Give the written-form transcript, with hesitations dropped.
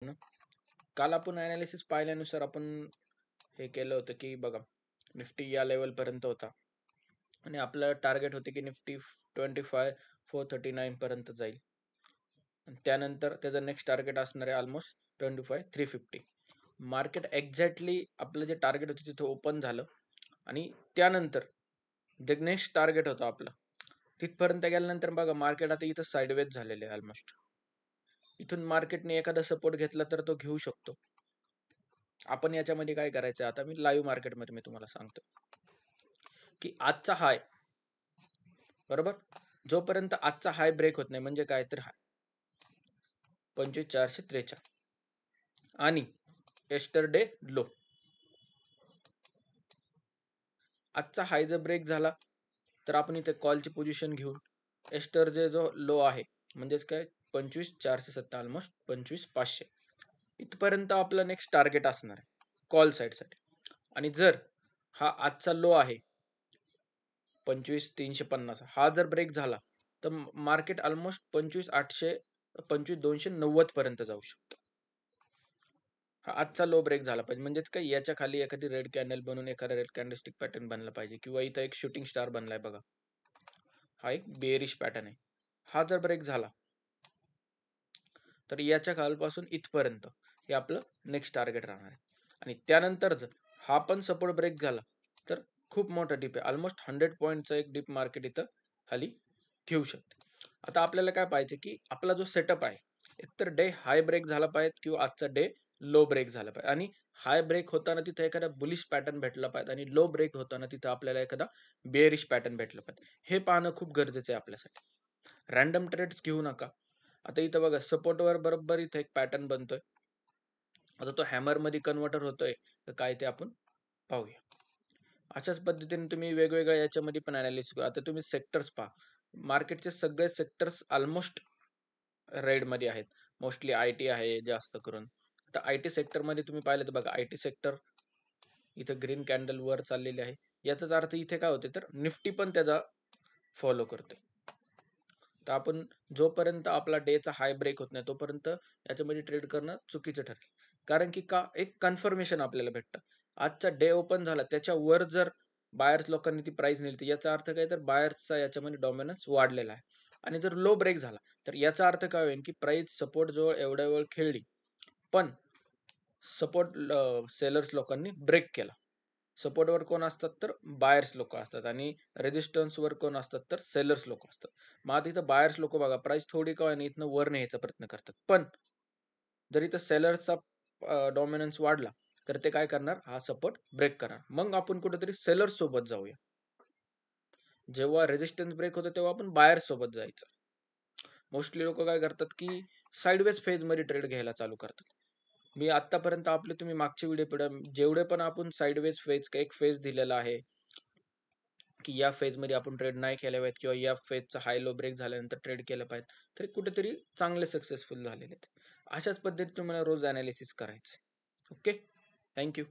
काल आपण ॲनालिसिस पाहिल्यानुसार आपण हे केलं होतं की बघा निफ्टी या लेवलपर्यंत होता आणि आपलं टार्गेट होते की निफ्टी 25,439 पर्यंत जाईल आणि त्यानंतर त्याचं नेक्स्ट टार्गेट असणार आहे ऑलमोस्ट 25,350. मार्केट एक्झॅक्टली आपलं जे टार्गेट होतं तिथं ओपन झालं आणि त्यानंतर जे नेक्स्ट टार्गेट होतं आपलं तिथपर्यंत गेल्यानंतर बघा मार्केट आता इथं साईडवेज झालेले आहे ऑलमोस्ट. इथून मार्केटने एखादा सपोर्ट घेतला तर तो घेऊ शकतो. आपण याच्यामध्ये काय करायचं आता मी लाईव्ह मार्केटमध्ये मी तुम्हाला सांगतो की आजचा हाय बरोबर जोपर्यंत आजचा हाय ब्रेक होत नाही म्हणजे काय तर हाय 25,443 आणि येस्टरडे लो. आजचा हाय जर ब्रेक झाला तर आपण इथे कॉलची पोझिशन घेऊन येस्टरडे जो लो आहे म्हणजेच काय 25,470 ऑलमोस्ट 25,500 इथपर्यंत आपलं नेक्स्ट टार्गेट असणार आहे कॉल साईडसाठी. आणि जर हा आजचा लो आहे 25,350 हा जर ब्रेक झाला तर मार्केट ऑलमोस्ट 25,800 25,290 पर्यंत जाऊ शकतो. हा आजचा लो ब्रेक झाला पाहिजे म्हणजेच काय याच्या खाली एखादी रेड कॅन्डल बनवून एखादा रेड कॅन्डलस्टिक पॅटर्न बनला पाहिजे किंवा इथं एक शूटिंग स्टार बनलाय बघा हा एक बेरिश पॅटर्न आहे. हा जर ब्रेक झाला तर याच्या खालपासून इथपर्यंत हे आपलं नेक्स्ट टार्गेट राहणार आहे. आणि त्यानंतर जर हा पण सपोर्ट ब्रेक झाला तर खूप मोठा डिप आहे ऑलमोस्ट 100 पॉईंटचा एक डिप मार्केट इथं खाली घेऊ शकते. आता आपल्याला काय पाहिजे की आपला जो सेटअप आहे एकतर डे हाय ब्रेक झाला पाहिजे किंवा आजचा डे लो ब्रेक झाला पाहिजे आणि हाय ब्रेक होताना तिथे एखादा बुलिश पॅटर्न भेटला पाहिजे आणि लो ब्रेक होताना तिथं आपल्याला एखादा बेअरिश पॅटर्न भेटला पाहिजे. हे पाहणं खूप गरजेचं आहे आपल्यासाठी. रॅन्डम ट्रेड्स घेऊ नका. आता इथं बघा सपोर्टवर बरोबर इथं एक पॅटर्न बनतोय. आता तो हॅमर मध्ये कन्व्हर्टर होतोय तर काय ते आपण पाहूया. अशाच पद्धतीने तुम्ही वेगवेगळ्या याच्यामध्ये पण अनालिसिस करा. आता तुम्ही सेक्टर्स पहा मार्केटचे सगळे सेक्टर्स ऑलमोस्ट रेड मध्ये आहेत. मोस्टली आय टी आहे जास्त करून. आता आय टी सेक्टरमध्ये तुम्ही पाहिलं तर बघा आय टी सेक्टर इथं ग्रीन कॅन्डल वर चाललेली आहे. याचाच अर्थ इथे काय होते तर निफ्टी पण त्याचा फॉलो करते. तर आपण जोपर्यंत आपला डेचा हाय ब्रेक होत नाही तोपर्यंत याच्यामध्ये ट्रेड करणं चुकीचं ठरेल. कारण की का एक कन्फर्मेशन आपल्याला भेटतं. आजचा डे ओपन झाला त्याच्यावर जर बायर्स लोकांनी ती प्राइस नेली तर याचा अर्थ काय तर बायर्सचा याच्यामध्ये डॉमिनन्स वाढलेला आहे. आणि जर लो ब्रेक झाला तर याचा अर्थ काय होईल की प्राइस सपोर्ट जवळ एवढ्या वेळ खेळली पण सपोर्ट सेलर्स लोकांनी ब्रेक केला. सपोर्टवर कोण असतात तर बायर्स लोक असतात आणि रेजिस्टन्सवर कोण असतात तर सेलर्स लोक असतात. मग आता इथं बायर्स लोक बघा प्राइस थोडी का होईना इथनं वर न्यायचा प्रयत्न करतात पण जर इथं सेलर्सचा डॉमिनन्स वाढला तर ते काय करणार हा सपोर्ट ब्रेक करणार. मग आपण कुठेतरी सेलर्स सोबत जाऊया. जेव्हा रेजिस्टन्स ब्रेक होतं तेव्हा आपण बायर्स सोबत जायचं. मोस्टली लोक काय करतात की साईडवेज फेज मध्ये ट्रेड घ्यायला चालू करतात. मी आतापर्यंत आपले तुम्ही मागचे व्हिडिओ पिढ्या जेवढे पण आपण साईडवेज फेज एक फेज दिलेला आहे की या फेज मध्ये आपण ट्रेड नाही केले पाहिजेत किंवा या फेजचा हाय लो ब्रेक झाल्यानंतर ट्रेड केलं पाहिजे तरी कुठेतरी चांगले सक्सेसफुल झालेले आहेत. अशाच पद्धतीने तुम्हाला रोज अनालिसिस करायचं. Okay, thank you.